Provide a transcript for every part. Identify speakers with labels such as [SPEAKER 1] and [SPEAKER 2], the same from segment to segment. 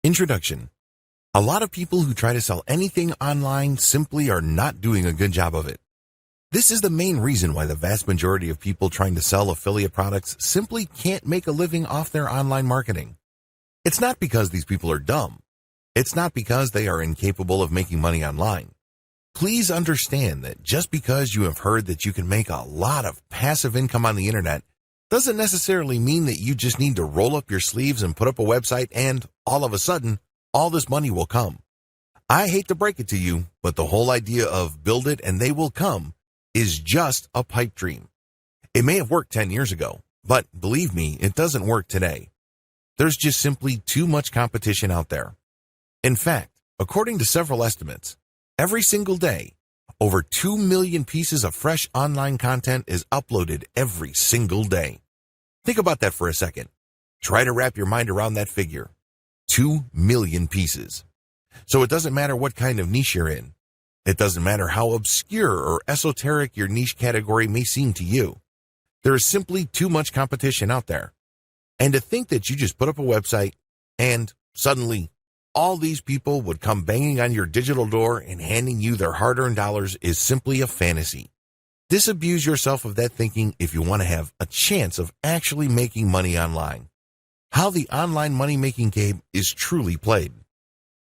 [SPEAKER 1] Introduction. A lot of people who try to sell anything online simply are not doing a good job of it. This is the main reason why the vast majority of people trying to sell affiliate products simply can't make a living off their online marketing. It's not because these people are dumb. It's not because they are incapable of making money online. Please understand that just because you have heard that you can make a lot of passive income on the internet doesn't necessarily mean that you just need to roll up your sleeves and put up a website and, all of a sudden, all this money will come. I hate to break it to you, but the whole idea of build it and they will come is just a pipe dream. It may have worked 10 years ago, but believe me, it doesn't work today. There's just simply too much competition out there. In fact, according to several estimates, every single day, over 2 million pieces of fresh online content is uploaded every single day. Think about that for a second. Try to wrap your mind around that figure. 2 million pieces. So it doesn't matter what kind of niche you're in. It doesn't matter how obscure or esoteric your niche category may seem to you. There is simply too much competition out there. And to think that you just put up a website and suddenly all these people would come banging on your digital door and handing you their hard-earned dollars is simply a fantasy. Disabuse yourself of that thinking if you want to have a chance of actually making money online. How the online money-making game is truly played.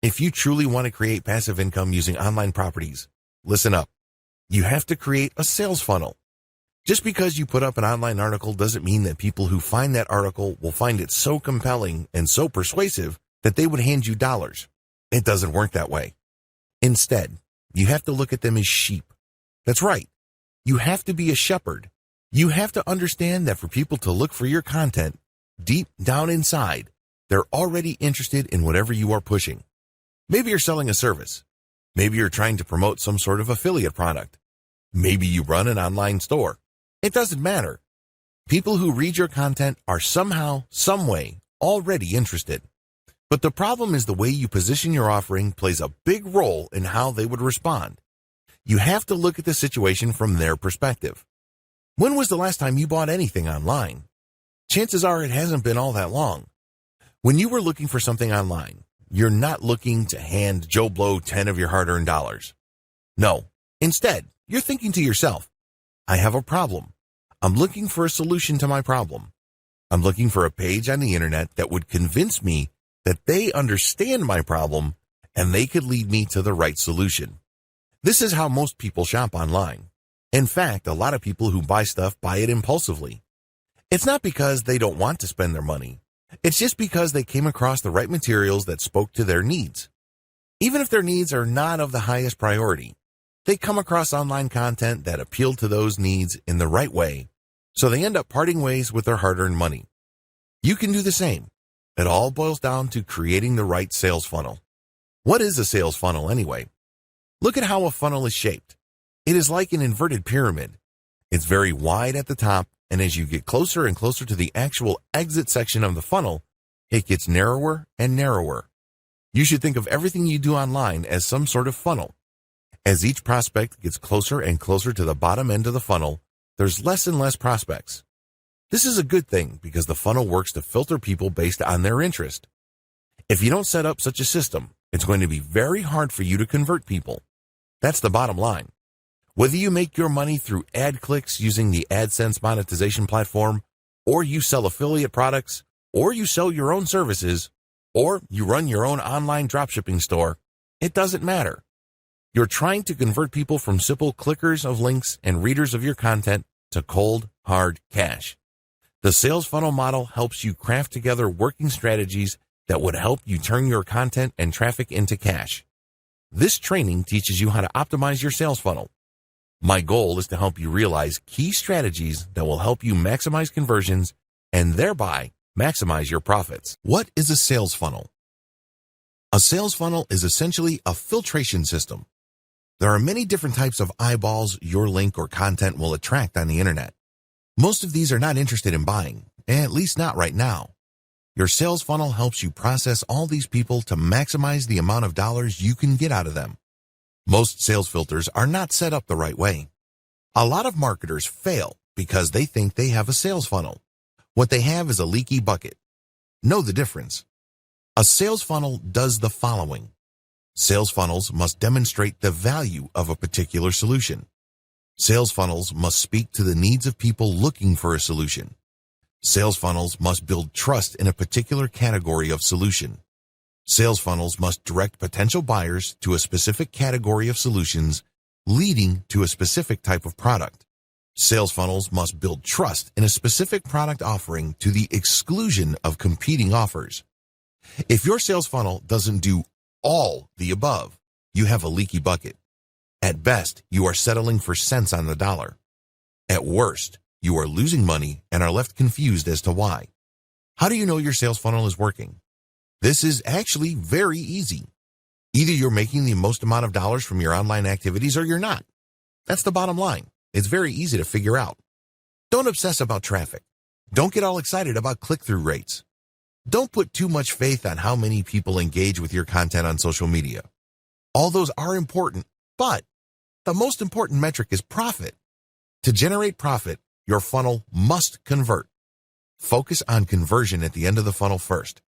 [SPEAKER 1] If you truly want to create passive income using online properties, listen up. You have to create a sales funnel. Just because you put up an online article doesn't mean that people who find that article will find it so compelling and so persuasive that they would hand you dollars. It doesn't work that way. Instead, you have to look at them as sheep. That's right. You have to be a shepherd. You have to understand that for people to look for your content, deep down inside, they're already interested in whatever you are pushing. Maybe you're selling a service. Maybe you're trying to promote some sort of affiliate product. Maybe you run an online store. It doesn't matter. People who read your content are somehow, some way, already interested. But the problem is the way you position your offering plays a big role in how they would respond. You have to look at the situation from their perspective. When was the last time you bought anything online? Chances are it hasn't been all that long. When you were looking for something online, you're not looking to hand Joe Blow 10 of your hard-earned dollars. No, instead, you're thinking to yourself, I have a problem. I'm looking for a solution to my problem. I'm looking for a page on the internet that would convince me that they understand my problem and they could lead me to the right solution. This is how most people shop online. In fact, a lot of people who buy stuff buy it impulsively. It's not because they don't want to spend their money. It's just because they came across the right materials that spoke to their needs. Even if their needs are not of the highest priority, they come across online content that appealed to those needs in the right way, so they end up parting ways with their hard-earned money. You can do the same. It all boils down to creating the right sales funnel. What is a sales funnel anyway? Look at how a funnel is shaped. It is like an inverted pyramid. It's very wide at the top, and as you get closer and closer to the actual exit section of the funnel, it gets narrower and narrower. You should think of everything you do online as some sort of funnel. As each prospect gets closer and closer to the bottom end of the funnel, there's less and less prospects. This is a good thing because the funnel works to filter people based on their interest. If you don't set up such a system, it's going to be very hard for you to convert people. That's the bottom line. Whether you make your money through ad clicks using the AdSense monetization platform, or you sell affiliate products, or you sell your own services, or you run your own online dropshipping store, it doesn't matter. You're trying to convert people from simple clickers of links and readers of your content to cold, hard cash. The sales funnel model helps you craft together working strategies that would help you turn your content and traffic into cash. This training teaches you how to optimize your sales funnel. My goal is to help you realize key strategies that will help you maximize conversions and thereby maximize your profits. What is a sales funnel? A sales funnel is essentially a filtration system. There are many different types of eyeballs your link or content will attract on the internet. Most of these are not interested in buying, at least not right now. Your sales funnel helps you process all these people to maximize the amount of dollars you can get out of them. Most sales filters are not set up the right way. A lot of marketers fail because they think they have a sales funnel. What they have is a leaky bucket. Know the difference. A sales funnel does the following. Sales funnels must demonstrate the value of a particular solution. Sales funnels must speak to the needs of people looking for a solution. Sales funnels must build trust in a particular category of solution. Sales funnels must direct potential buyers to a specific category of solutions, leading to a specific type of product. Sales funnels must build trust in a specific product offering to the exclusion of competing offers. If your sales funnel doesn't do all the above, you have a leaky bucket. At best, you are settling for cents on the dollar. At worst, you are losing money and are left confused as to why. How do you know your sales funnel is working? This is actually very easy. Either you're making the most amount of dollars from your online activities or you're not. That's the bottom line. It's very easy to figure out. Don't obsess about traffic. Don't get all excited about click-through rates. Don't put too much faith on how many people engage with your content on social media. All those are important, but the most important metric is profit. To generate profit, your funnel must convert. Focus on conversion at the end of the funnel first.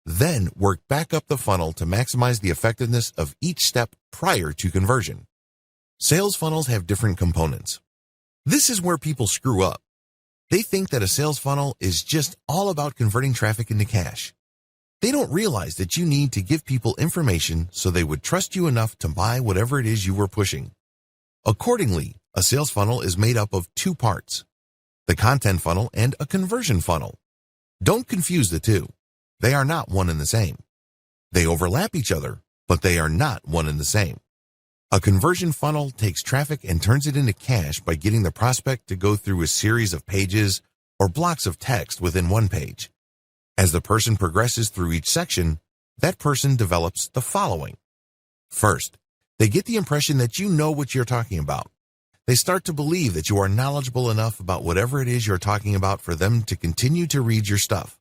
[SPEAKER 1] Then work back up the funnel to maximize the effectiveness of each step prior to conversion. Sales funnels have different components. This is where people screw up. They think that a sales funnel is just all about converting traffic into cash. They don't realize that you need to give people information so they would trust you enough to buy whatever it is you were pushing. Accordingly, a sales funnel is made up of two parts: the content funnel and a conversion funnel. Don't confuse the two. They are not one and the same. They overlap each other, but they are not one and the same. A conversion funnel takes traffic and turns it into cash by getting the prospect to go through a series of pages or blocks of text within one page. As the person progresses through each section, that person develops the following. First, they get the impression that you know what you're talking about. They start to believe that you are knowledgeable enough about whatever it is you're talking about for them to continue to read your stuff.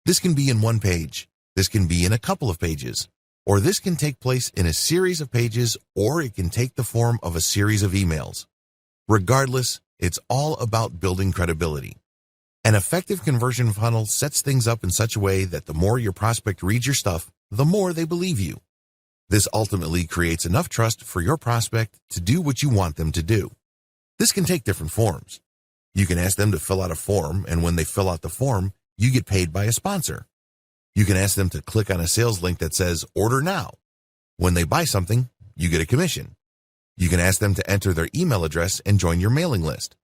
[SPEAKER 1] This can be in one page, this can be in a couple of pages, or this can take place in a series of pages, or it can take the form of a series of emails. Regardless, it's all about building credibility. An effective conversion funnel sets things up in such a way that the more your prospect reads your stuff, the more they believe you. This ultimately creates enough trust for your prospect to do what you want them to do. This can take different forms. You can ask them to fill out a form, and when they fill out the form, you get paid by a sponsor. You can ask them to click on a sales link that says, "Order now." When they buy something, you get a commission. You can ask them to enter their email address and join your mailing list.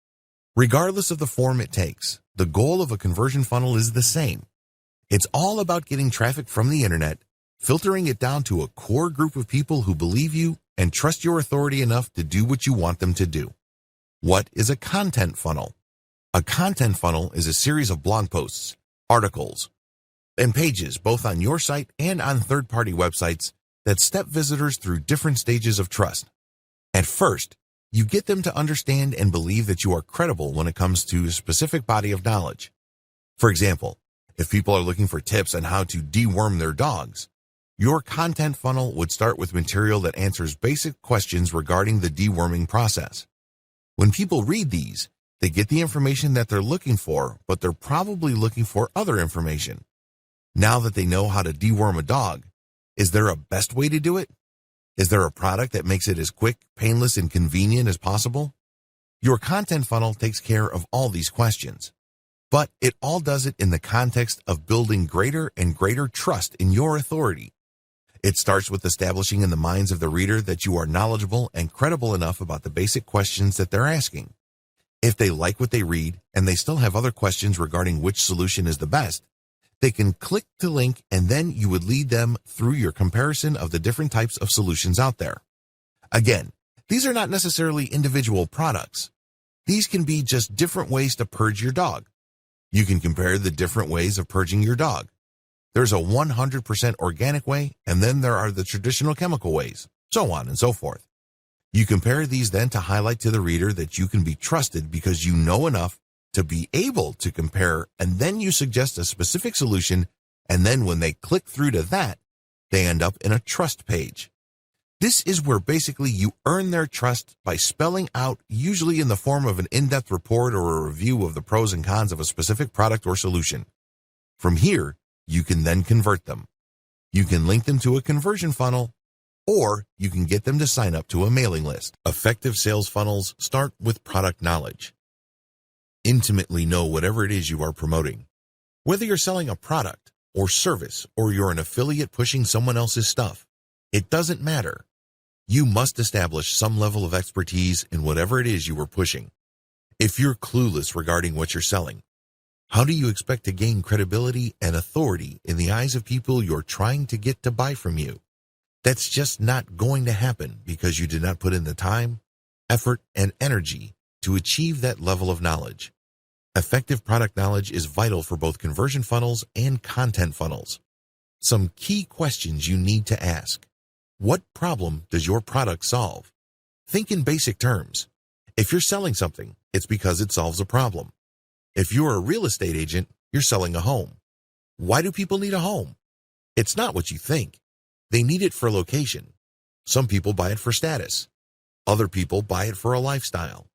[SPEAKER 1] Regardless of the form it takes, the goal of a conversion funnel is the same. It's all about getting traffic from the internet, filtering it down to a core group of people who believe you and trust your authority enough to do what you want them to do. What is a content funnel? A content funnel is a series of blog posts, articles, and pages both on your site and on third-party websites that step visitors through different stages of trust. At first, you get them to understand and believe that you are credible when it comes to a specific body of knowledge. For example, if people are looking for tips on how to deworm their dogs, your content funnel would start with material that answers basic questions regarding the deworming process. When people read these, they get the information that they're looking for, but they're probably looking for other information. Now that they know how to deworm a dog, is there a best way to do it? Is there a product that makes it as quick, painless, and convenient as possible? Your content funnel takes care of all these questions, but it all does it in the context of building greater and greater trust in your authority. It starts with establishing in the minds of the reader that you are knowledgeable and credible enough about the basic questions that they're asking. If they like what they read and they still have other questions regarding which solution is the best, they can click the link, and then you would lead them through your comparison of the different types of solutions out there. Again, these are not necessarily individual products. These can be just different ways to purge your dog. You can compare the different ways of purging your dog. There's a 100% organic way, and then there are the traditional chemical ways, so on and so forth. You compare these then to highlight to the reader that you can be trusted because you know enough to be able to compare, and then you suggest a specific solution, and then when they click through to that, they end up in a trust page. This is where basically you earn their trust by spelling out, usually in the form of an in-depth report or a review of the pros and cons of a specific product or solution. From here, you can then convert them. You can link them to a conversion funnel, or you can get them to sign up to a mailing list. Effective sales funnels start with product knowledge. Intimately know whatever it is you are promoting. Whether you're selling a product or service or you're an affiliate pushing someone else's stuff, it doesn't matter. You must establish some level of expertise in whatever it is you are pushing. If you're clueless regarding what you're selling, how do you expect to gain credibility and authority in the eyes of people you're trying to get to buy from you? That's just not going to happen because you did not put in the time, effort, and energy to achieve that level of knowledge. Effective product knowledge is vital for both conversion funnels and content funnels. Some key questions you need to ask. What problem does your product solve? Think in basic terms. If you're selling something, it's because it solves a problem. If you're a real estate agent, you're selling a home. Why do people need a home? It's not what you think. They need it for location. Some people buy it for status. Other people buy it for a lifestyle.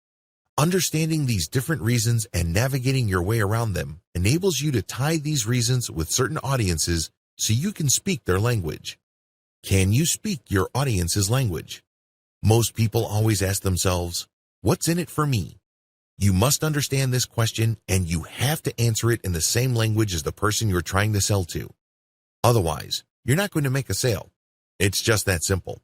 [SPEAKER 1] Understanding these different reasons and navigating your way around them enables you to tie these reasons with certain audiences so you can speak their language. Can you speak your audience's language? Most people always ask themselves, what's in it for me? You must understand this question, and you have to answer it in the same language as the person you're trying to sell to. Otherwise, you're not going to make a sale. It's just that simple.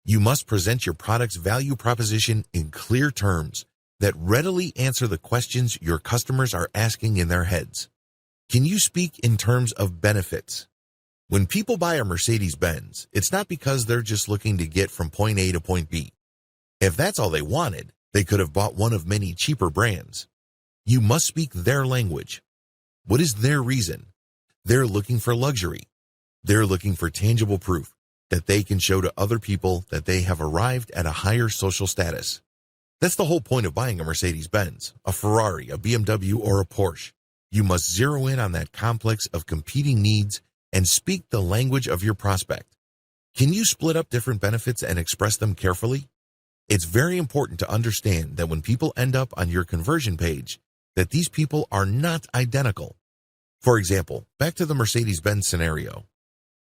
[SPEAKER 1] You must present your product's value proposition in clear terms that readily answer the questions your customers are asking in their heads. Can you speak in terms of benefits? When people buy a Mercedes-Benz, it's not because they're just looking to get from point A to point B. If that's all they wanted, they could have bought one of many cheaper brands. You must speak their language. What is their reason? They're looking for luxury. They're looking for tangible proof that they can show to other people that they have arrived at a higher social status. That's the whole point of buying a Mercedes-Benz, a Ferrari, a BMW, or a Porsche. You must zero in on that complex of competing needs and speak the language of your prospect. Can you split up different benefits and express them carefully? It's very important to understand that when people end up on your conversion page, that these people are not identical. For example, back to the Mercedes-Benz scenario.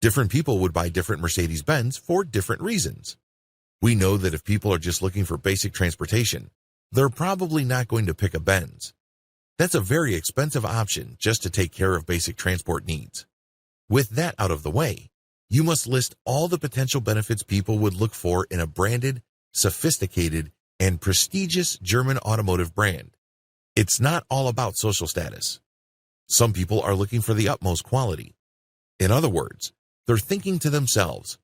[SPEAKER 1] Different people would buy different Mercedes-Benz for different reasons. We know that if people are just looking for basic transportation, they're probably not going to pick a Benz. That's a very expensive option just to take care of basic transport needs. With that out of the way, you must list all the potential benefits people would look for in a branded, sophisticated, and prestigious German automotive brand. It's not all about social status. Some people are looking for the utmost quality. In other words, they're thinking to themselves,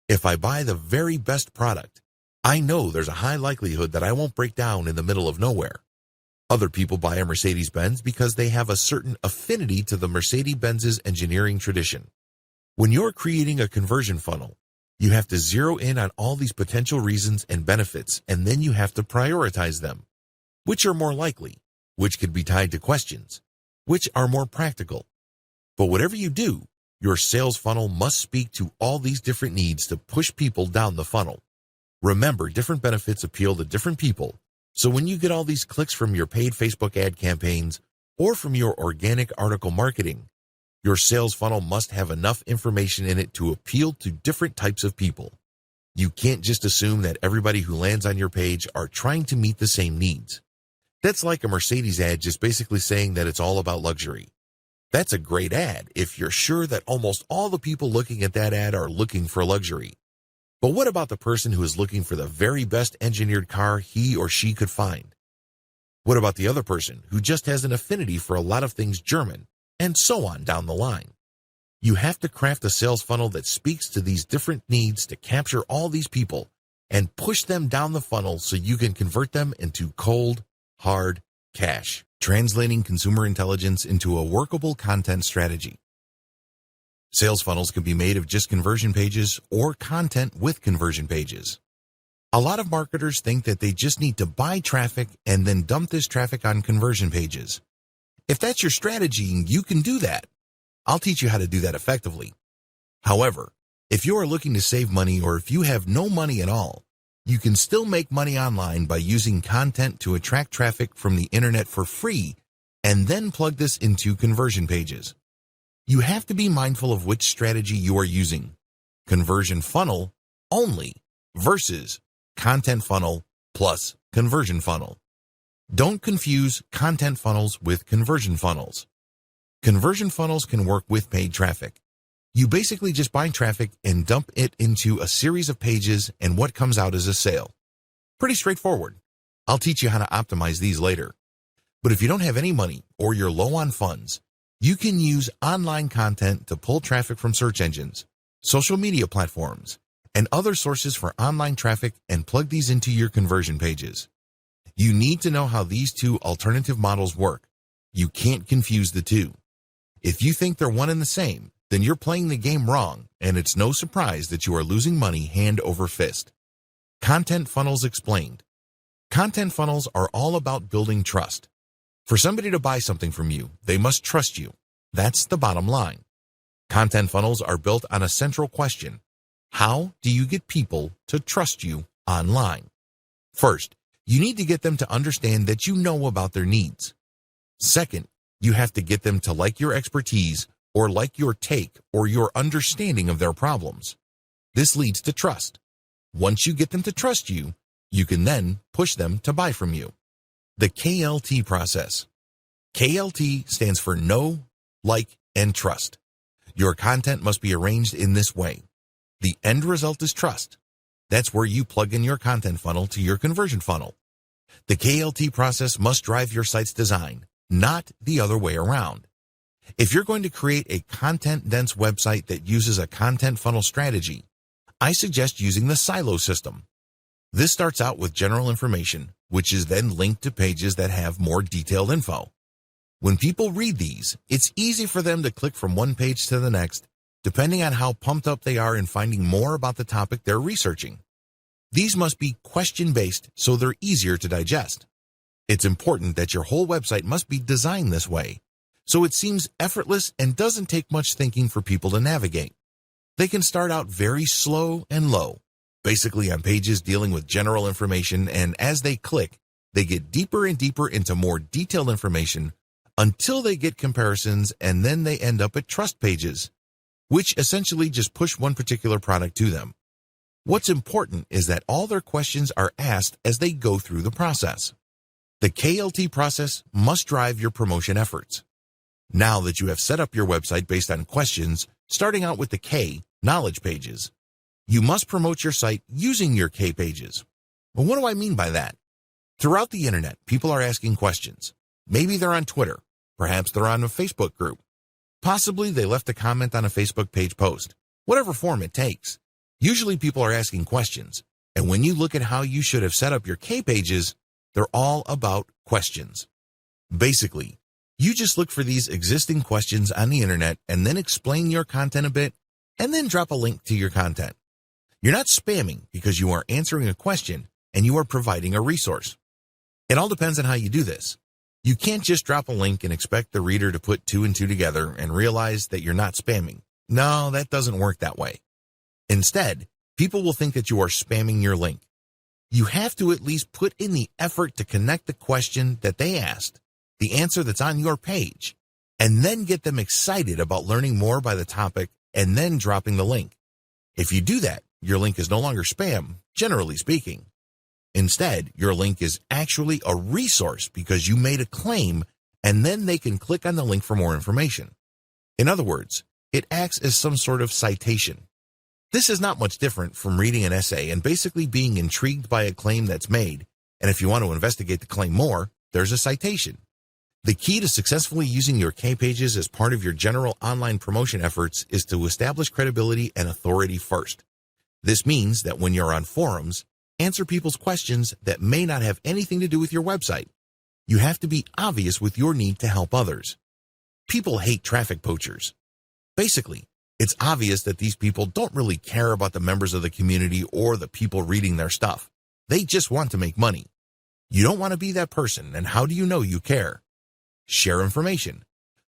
[SPEAKER 1] if I buy the very best product, I know there's a high likelihood that I won't break down in the middle of nowhere. Other people buy a Mercedes-Benz because they have a certain affinity to the Mercedes-Benz's engineering tradition. When you're creating a conversion funnel, you have to zero in on all these potential reasons and benefits, and then you have to prioritize them. Which are more likely? Which could be tied to questions? Which are more practical? But whatever you do, your sales funnel must speak to all these different needs to push people down the funnel. Remember, different benefits appeal to different people, so when you get all these clicks from your paid Facebook ad campaigns or from your organic article marketing, your sales funnel must have enough information in it to appeal to different types of people. You can't just assume that everybody who lands on your page are trying to meet the same needs. That's like a Mercedes ad just basically saying that it's all about luxury. That's a great ad if you're sure that almost all the people looking at that ad are looking for luxury. But what about the person who is looking for the very best engineered car he or she could find? What about the other person who just has an affinity for a lot of things German, and so on down the line? You have to craft a sales funnel that speaks to these different needs to capture all these people and push them down the funnel so you can convert them into cold, hard cash. Translating consumer intelligence into a workable content strategy. Sales funnels can be made of just conversion pages or content with conversion pages. A lot of marketers think that they just need to buy traffic and then dump this traffic on conversion pages. If that's your strategy, you can do that. I'll teach you how to do that effectively. However, if you are looking to save money or if you have no money at all, you can still make money online by using content to attract traffic from the internet for free and then plug this into conversion pages. You have to be mindful of which strategy you are using. Conversion funnel only versus content funnel plus conversion funnel. Don't confuse content funnels with conversion funnels. Conversion funnels can work with paid traffic. You basically just buy traffic and dump it into a series of pages, and what comes out is a sale. Pretty straightforward. I'll teach you how to optimize these later. But if you don't have any money or you're low on funds, you can use online content to pull traffic from search engines, social media platforms, and other sources for online traffic and plug these into your conversion pages. You need to know how these two alternative models work. You can't confuse the two. If you think they're one and the same, then you're playing the game wrong, and it's no surprise that you are losing money hand over fist. Content funnels explained. Content funnels are all about building trust. For somebody to buy something from you, they must trust you. That's the bottom line. Content funnels are built on a central question. How do you get people to trust you online? First, you need to get them to understand that you know about their needs. Second, you have to get them to like your expertise or like your take or your understanding of their problems. This leads to trust. Once you get them to trust you, you can then push them to buy from you. The KLT process. KLT stands for know, like, and trust. Your content must be arranged in this way. The end result is trust. That's where you plug in your content funnel to your conversion funnel. The KLT process must drive your site's design, not the other way around. If you're going to create a content-dense website that uses a content funnel strategy, I suggest using the silo system. This starts out with general information, which is then linked to pages that have more detailed info. When people read these, it's easy for them to click from one page to the next, depending on how pumped up they are in finding more about the topic they're researching. These must be question-based so they're easier to digest. It's important that your whole website must be designed this way, so it seems effortless and doesn't take much thinking for people to navigate. They can start out very slow and low, basically on pages dealing with general information, and as they click, they get deeper and deeper into more detailed information until they get comparisons, and then they end up at trust pages, which essentially just push one particular product to them. What's important is that all their questions are asked as they go through the process. The KLT process must drive your promotion efforts. Now that you have set up your website based on questions, starting out with the K, knowledge pages, you must promote your site using your K pages. Well, what do I mean by that? Throughout the internet, people are asking questions. Maybe they're on Twitter. Perhaps they're on a Facebook group. Possibly they left a comment on a Facebook page post. Whatever form it takes. Usually people are asking questions. And when you look at how you should have set up your K pages, they're all about questions. Basically, you just look for these existing questions on the internet and then explain your content a bit and then drop a link to your content. You're not spamming because you are answering a question and you are providing a resource. It all depends on how you do this. You can't just drop a link and expect the reader to put two and two together and realize that you're not spamming. No, that doesn't work that way. Instead, people will think that you are spamming your link. You have to at least put in the effort to connect the question that they asked, the answer that's on your page, and then get them excited about learning more by the topic and then dropping the link. If you do that, your link is no longer spam, generally speaking. Instead, your link is actually a resource because you made a claim, and then they can click on the link for more information. In other words, it acts as some sort of citation. This is not much different from reading an essay and basically being intrigued by a claim that's made, and if you want to investigate the claim more, there's a citation. The key to successfully using your K pages as part of your general online promotion efforts is to establish credibility and authority first. This means that when you're on forums, answer people's questions that may not have anything to do with your website. You have to be obvious with your need to help others. People hate traffic poachers. Basically, it's obvious that these people don't really care about the members of the community or the people reading their stuff. They just want to make money. You don't want to be that person, and how do you know you care? Share information.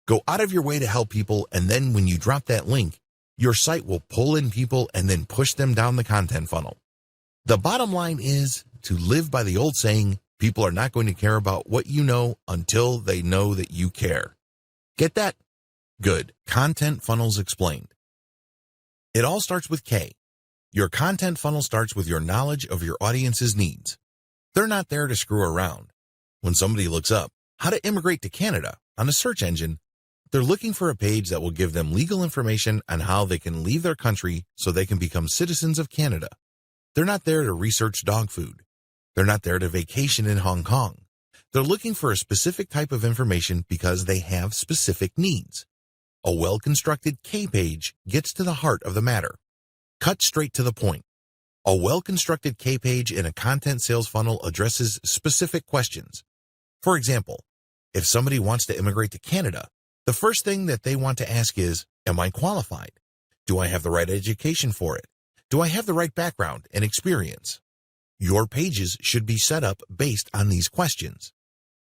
[SPEAKER 1] Go out of your way to help people, and then when you drop that link, your site will pull in people and then push them down the content funnel. The bottom line is to live by the old saying, people are not going to care about what you know until they know that you care. Get that? Good. Content funnels explained. It all starts with K. Your content funnel starts with your knowledge of your audience's needs. They're not there to screw around. When somebody looks up how to immigrate to Canada on a search engine, they're looking for a page that will give them legal information on how they can leave their country so they can become citizens of Canada. They're not there to research dog food. They're not there to vacation in Hong Kong. They're looking for a specific type of information because they have specific needs. A well-constructed K page gets to the heart of the matter. Cut straight to the point. A well-constructed K page in a content sales funnel addresses specific questions. For example, if somebody wants to immigrate to Canada, the first thing that they want to ask is, am I qualified? Do I have the right education for it? Do I have the right background and experience? Your pages should be set up based on these questions.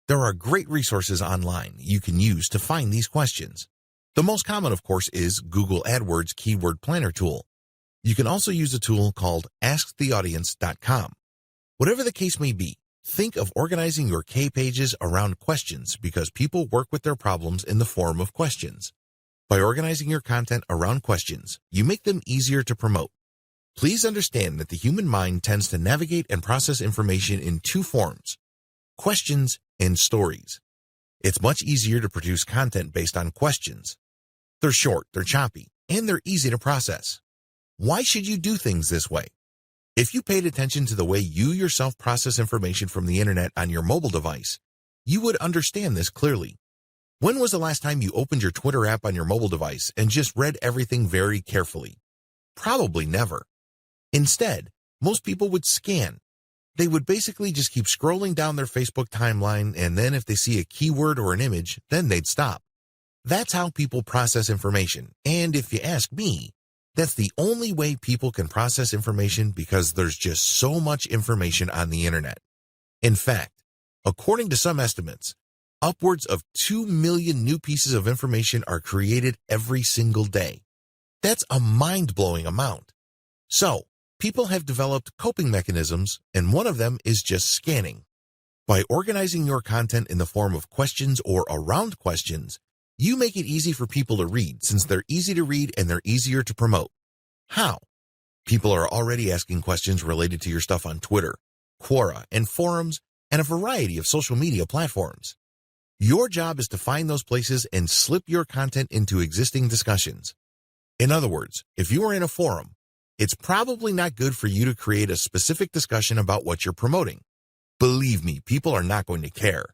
[SPEAKER 1] There are great resources online you can use to find these questions. The most common, of course, is Google AdWords Keyword Planner tool. You can also use a tool called AskTheAudience.com. Whatever the case may be, think of organizing your K pages around questions because people work with their problems in the form of questions. By organizing your content around questions, you make them easier to promote. Please understand that the human mind tends to navigate and process information in two forms: questions and stories. It's much easier to produce content based on questions. They're short, they're choppy, and they're easy to process. Why should you do things this way? If you paid attention to the way you yourself process information from the internet on your mobile device, you would understand this clearly. When was the last time you opened your Twitter app on your mobile device and just read everything very carefully? Probably never. Instead, most people would scan. They would basically just keep scrolling down their Facebook timeline, and then if they see a keyword or an image, then they'd stop. That's how people process information, and if you ask me, that's the only way people can process information because there's just so much information on the internet. In fact, according to some estimates, upwards of 2 million new pieces of information are created every single day. That's a mind-blowing amount. So, people have developed coping mechanisms, and one of them is just scanning. By organizing your content in the form of questions or around questions, you make it easy for people to read since they're easy to read and they're easier to promote. How? People are already asking questions related to your stuff on Twitter, Quora, and forums, and a variety of social media platforms. Your job is to find those places and slip your content into existing discussions. In other words, if you are in a forum, it's probably not good for you to create a specific discussion about what you're promoting. Believe me, people are not going to care.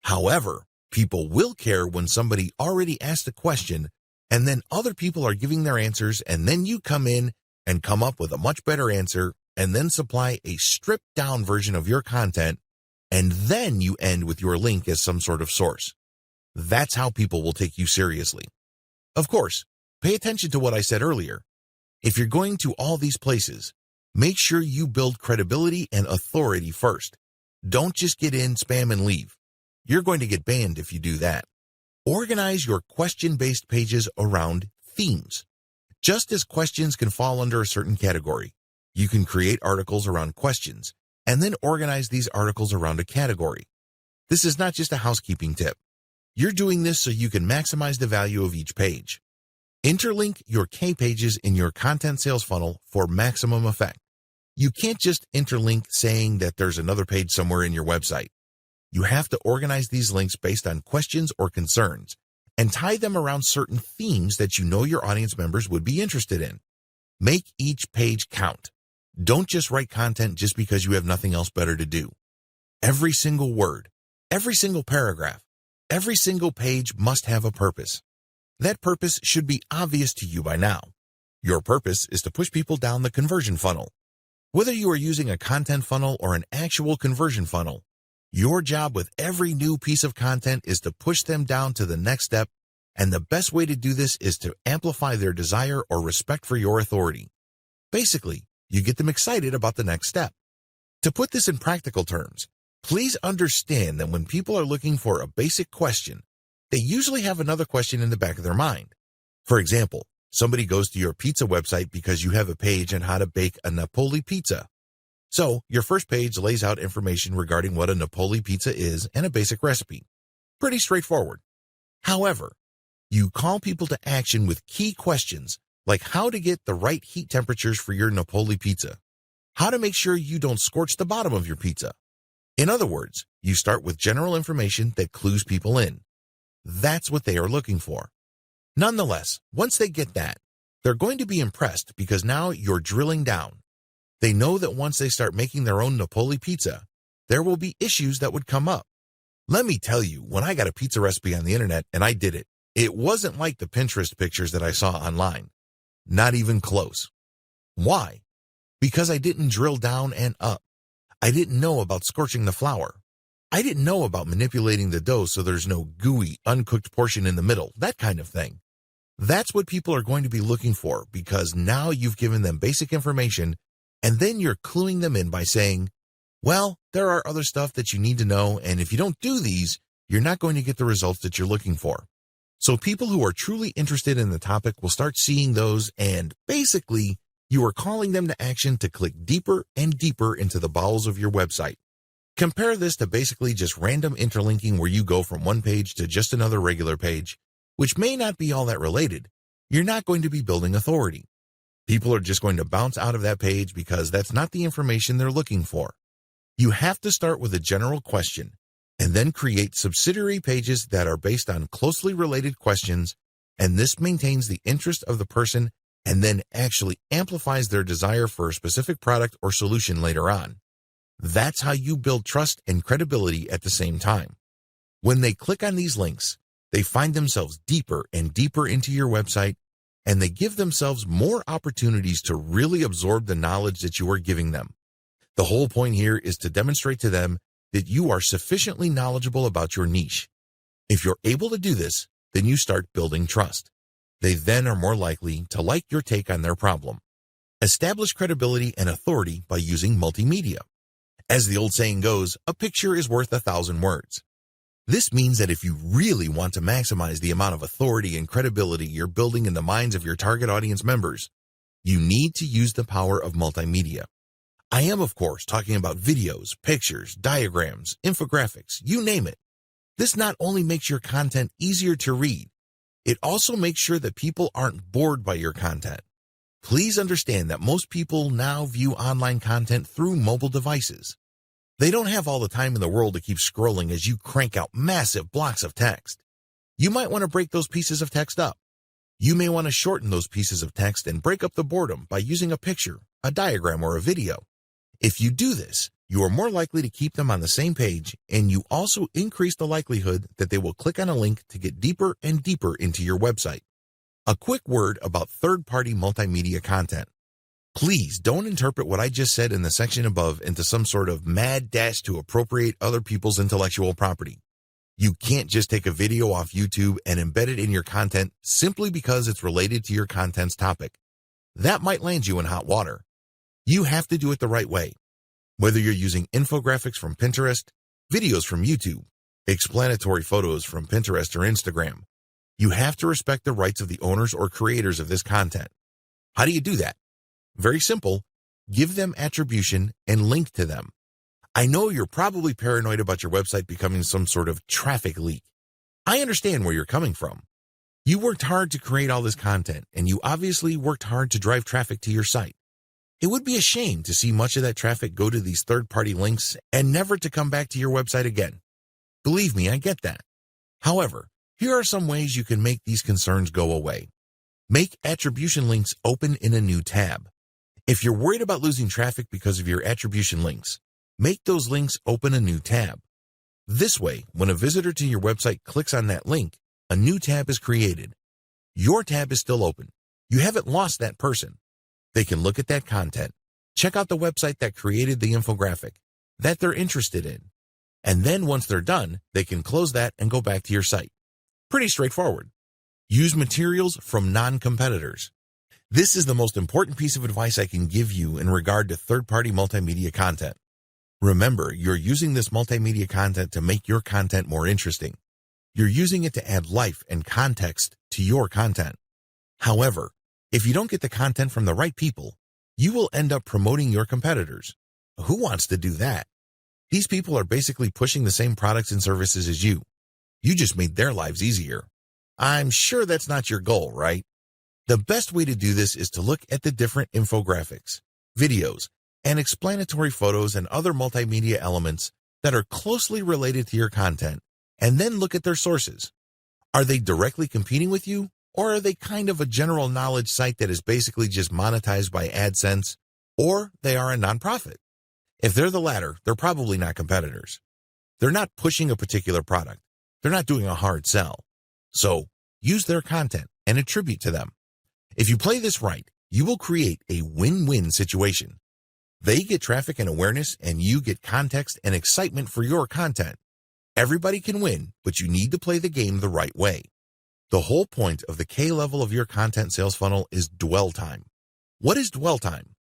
[SPEAKER 1] However, people will care when somebody already asked a question and then other people are giving their answers and then you come in and come up with a much better answer and then supply a stripped down version of your content and then you end with your link as some sort of source. That's how people will take you seriously. Of course, pay attention to what I said earlier. If you're going to all these places, make sure you build credibility and authority first. Don't just get in, spam, and leave. You're going to get banned if you do that. Organize your question-based pages around themes. Just as questions can fall under a certain category, you can create articles around questions and then organize these articles around a category. This is not just a housekeeping tip. You're doing this so you can maximize the value of each page. Interlink your K pages in your content sales funnel for maximum effect. You can't just interlink saying that there's another page somewhere in your website. You have to organize these links based on questions or concerns and tie them around certain themes that you know your audience members would be interested in. Make each page count. Don't just write content just because you have nothing else better to do. Every single word, every single paragraph, every single page must have a purpose. That purpose should be obvious to you by now. Your purpose is to push people down the conversion funnel. Whether you are using a content funnel or an actual conversion funnel, your job with every new piece of content is to push them down to the next step, and the best way to do this is to amplify their desire or respect for your authority. Basically, you get them excited about the next step. To put this in practical terms, please understand that when people are looking for a basic question, they usually have another question in the back of their mind. For example, somebody goes to your pizza website because you have a page on how to bake a Napoli pizza. So, your first page lays out information regarding what a Napoli pizza is and a basic recipe. Pretty straightforward. However, You call people to action with key questions like how to get the right heat temperatures for your Napoli pizza, how to make sure you don't scorch the bottom of your pizza. In other words, you start with general information that clues people in. That's what they are looking for. Nonetheless, once they get that, they're going to be impressed because now you're drilling down. They know that once they start making their own Napoli pizza, there will be issues that would come up. Let me tell you, when I got a pizza recipe on the internet and I did it, it wasn't like the Pinterest pictures that I saw online. Not even close. Why? Because I didn't drill down and up. I didn't know about scorching the flour. I didn't know about manipulating the dough so there's no gooey, uncooked portion in the middle, that kind of thing. That's what people are going to be looking for because now you've given them basic information and then you're cluing them in by saying, well, there are other stuff that you need to know, and if you don't do these, you're not going to get the results that you're looking for. So people who are truly interested in the topic will start seeing those, and basically, you are calling them to action to click deeper and deeper into the bowels of your website. Compare this to basically just random interlinking where you go from one page to just another regular page, which may not be all that related. You're not going to be building authority. People are just going to bounce out of that page because that's not the information they're looking for. You have to start with a general question and then create subsidiary pages that are based on closely related questions, and this maintains the interest of the person and then actually amplifies their desire for a specific product or solution later on. That's how you build trust and credibility at the same time. When they click on these links, they find themselves deeper and deeper into your website, and they give themselves more opportunities to really absorb the knowledge that you are giving them. The whole point here is to demonstrate to them that you are sufficiently knowledgeable about your niche. If you're able to do this, then you start building trust. They then are more likely to like your take on their problem. Establish credibility and authority by using multimedia. As the old saying goes, a picture is worth 1,000 words. This means that if you really want to maximize the amount of authority and credibility you're building in the minds of your target audience members, you need to use the power of multimedia. I am, of course, talking about videos, pictures, diagrams, infographics, you name it. This not only makes your content easier to read, it also makes sure that people aren't bored by your content. Please understand that most people now view online content through mobile devices. They don't have all the time in the world to keep scrolling as you crank out massive blocks of text. You might want to break those pieces of text up. You may want to shorten those pieces of text and break up the boredom by using a picture, a diagram, or a video. If you do this, you are more likely to keep them on the same page, and you also increase the likelihood that they will click on a link to get deeper and deeper into your website. A quick word about third-party multimedia content. Please don't interpret what I just said in the section above into some sort of mad dash to appropriate other people's intellectual property. You can't just take a video off YouTube and embed it in your content simply because it's related to your content's topic. That might land you in hot water. You have to do it the right way. Whether you're using infographics from Pinterest, videos from YouTube, explanatory photos from Pinterest or Instagram, you have to respect the rights of the owners or creators of this content. How do you do that? Very simple. Give them attribution and link to them. I know you're probably paranoid about your website becoming some sort of traffic leak. I understand where you're coming from. You worked hard to create all this content, and you obviously worked hard to drive traffic to your site. It would be a shame to see much of that traffic go to these third-party links and never to come back to your website again. Believe me, I get that. However, here are some ways you can make these concerns go away. Make attribution links open in a new tab. If you're worried about losing traffic because of your attribution links, make those links open a new tab. This way, when a visitor to your website clicks on that link, a new tab is created. Your tab is still open. You haven't lost that person. They can look at that content, check out the website that created the infographic that they're interested in, and then once they're done, they can close that and go back to your site. Pretty straightforward. Use materials from non-competitors. This is the most important piece of advice I can give you in regard to third-party multimedia content. Remember, you're using this multimedia content to make your content more interesting. You're using it to add life and context to your content. However, if you don't get the content from the right people, you will end up promoting your competitors. Who wants to do that? These people are basically pushing the same products and services as you. You just made their lives easier. I'm sure that's not your goal, right? The best way to do this is to look at the different infographics, videos, and explanatory photos and other multimedia elements that are closely related to your content, and then look at their sources. Are they directly competing with you, or are they kind of a general knowledge site that is basically just monetized by AdSense, or they are a nonprofit? If they're the latter, they're probably not competitors. They're not pushing a particular product. They're not doing a hard sell. So use their content and attribute to them. If you play this right, you will create a win-win situation. They get traffic and awareness, and you get context and excitement for your content. Everybody can win, but you need to play the game the right way. The whole point of the K level of your content sales funnel is dwell time. What is dwell time?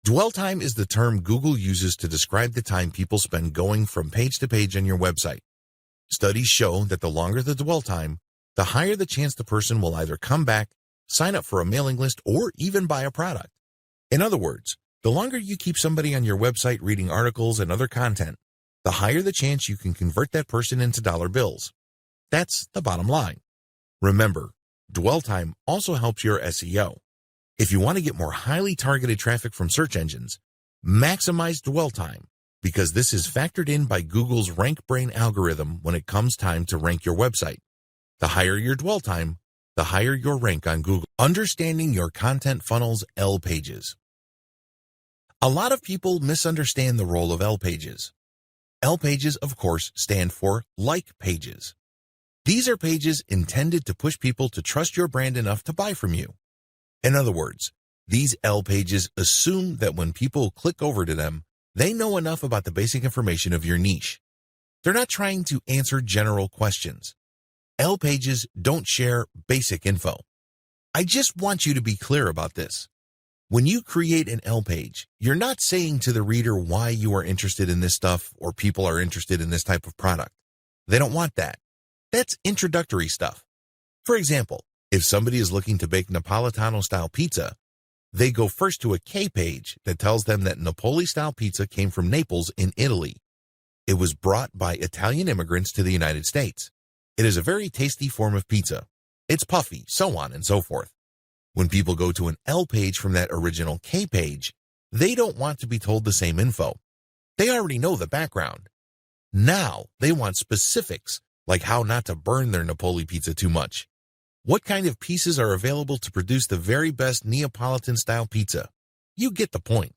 [SPEAKER 1] Dwell time is the term Google uses to describe the time people spend going from page to page on your website. Studies show that the longer the dwell time, the higher the chance the person will either come back, sign up for a mailing list, or even buy a product. In other words, the longer you keep somebody on your website reading articles and other content, the higher the chance you can convert that person into dollar bills. That's the bottom line. Remember, dwell time also helps your SEO. If you want to get more highly targeted traffic from search engines, maximize dwell time, because this is factored in by Google's RankBrain algorithm when it comes time to rank your website. The higher your dwell time, the higher your rank on Google. Understanding your content funnel's L pages. A lot of people misunderstand the role of L pages. L pages, of course, stand for like pages. These are pages intended to push people to trust your brand enough to buy from you. In other words, these L pages assume that when people click over to them, they know enough about the basic information of your niche. They're not trying to answer general questions. L pages don't share basic info. I just want you to be clear about this. When you create an L page, you're not saying to the reader why you are interested in this stuff or people are interested in this type of product. They don't want that. That's introductory stuff. For example, if somebody is looking to bake Napolitano-style pizza, they go first to a K page that tells them that Napoli-style pizza came from Naples in Italy. It was brought by Italian immigrants to the United States. It is a very tasty form of pizza. It's puffy, so on and so forth. When people go to an L page from that original K page, they don't want to be told the same info. They already know the background. Now they want specifics, like how not to burn their Napoli pizza too much. What kind of pieces are available to produce the very best Neapolitan-style pizza? You get the point.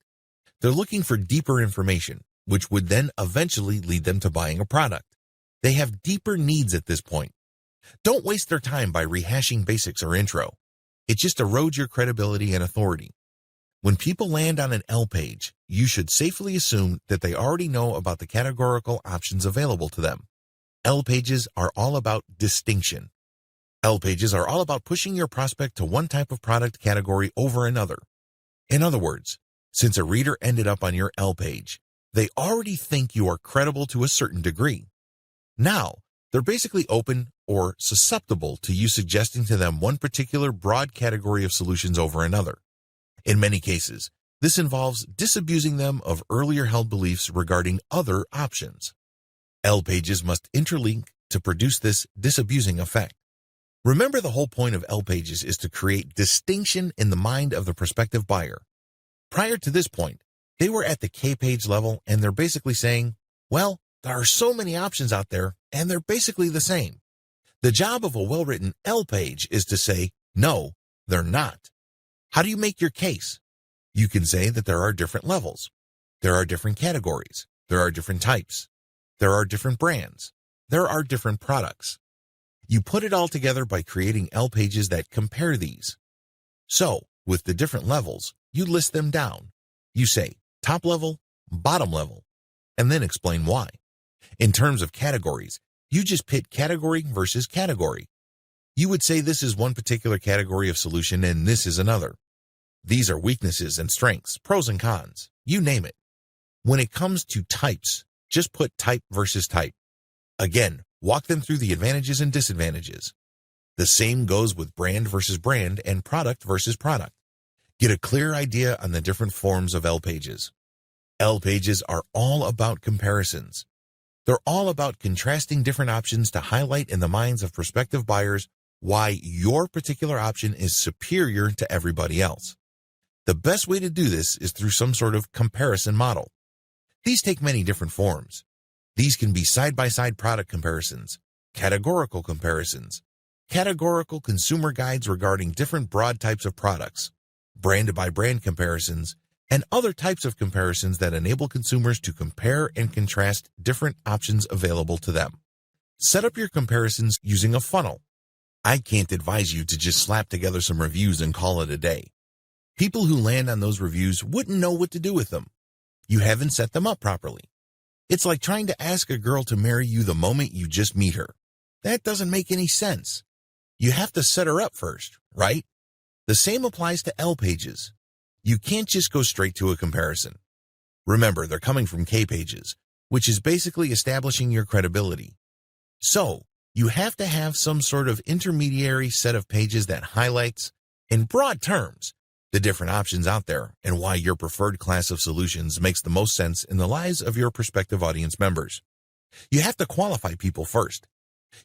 [SPEAKER 1] They're looking for deeper information, which would then eventually lead them to buying a product. They have deeper needs at this point. Don't waste their time by rehashing basics or intro. It just erodes your credibility and authority. When people land on an L page, you should safely assume that they already know about the categorical options available to them. L pages are all about distinction. L pages are all about pushing your prospect to one type of product category over another. In other words, since a reader ended up on your L page, they already think you are credible to a certain degree. Now, they're basically open or susceptible to you suggesting to them one particular broad category of solutions over another. In many cases, this involves disabusing them of earlier held beliefs regarding other options. L pages must interlink to produce this disabusing effect. Remember, the whole point of L pages is to create distinction in the mind of the prospective buyer. Prior to this point, they were at the K page level and they're basically saying, well, there are so many options out there and they're basically the same. The job of a well-written L page is to say, no, they're not. How do you make your case? You can say that there are different levels. There are different categories. There are different types. There are different brands. There are different products. You put it all together by creating L pages that compare these. So, with the different levels, you list them down. You say top level, bottom level, and then explain why. In terms of categories, you just pit category versus category. You would say this is one particular category of solution and this is another. These are weaknesses and strengths, pros and cons, you name it. When it comes to types, just put type versus type. Again, walk them through the advantages and disadvantages. The same goes with brand versus brand and product versus product. Get a clear idea on the different forms of L pages. L pages are all about comparisons. They're all about contrasting different options to highlight in the minds of prospective buyers why your particular option is superior to everybody else. The best way to do this is through some sort of comparison model. These take many different forms. These can be side-by-side product comparisons, categorical comparisons, categorical consumer guides regarding different broad types of products, brand-by-brand comparisons, and other types of comparisons that enable consumers to compare and contrast different options available to them. Set up your comparisons using a funnel. I can't advise you to just slap together some reviews and call it a day. People who land on those reviews wouldn't know what to do with them. You haven't set them up properly. It's like trying to ask a girl to marry you the moment you just meet her. That doesn't make any sense. You have to set her up first, right? The same applies to L pages. You can't just go straight to a comparison. Remember, they're coming from K pages, which is basically establishing your credibility. So, you have to have some sort of intermediary set of pages that highlights, in broad terms, the different options out there and why your preferred class of solutions makes the most sense in the lives of your prospective audience members. You have to qualify people first.